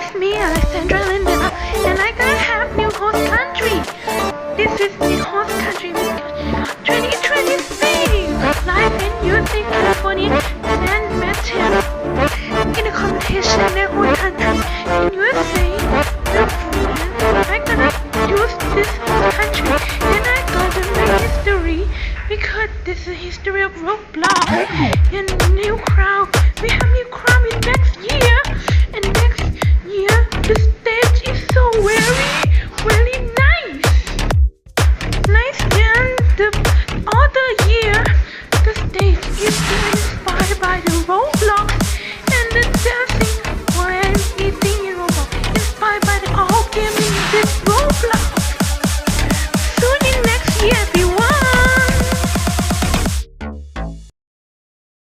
is me, Alexandra Lindena, and I gotta have new host country. This is the host country 2023, live in USA, California, San Mateo. In a competition in host country in USA, I'm gonna use this host country, and I gotta make history because this is history of Roblox and new crown. We have new crown in next year, and next year the stage is so very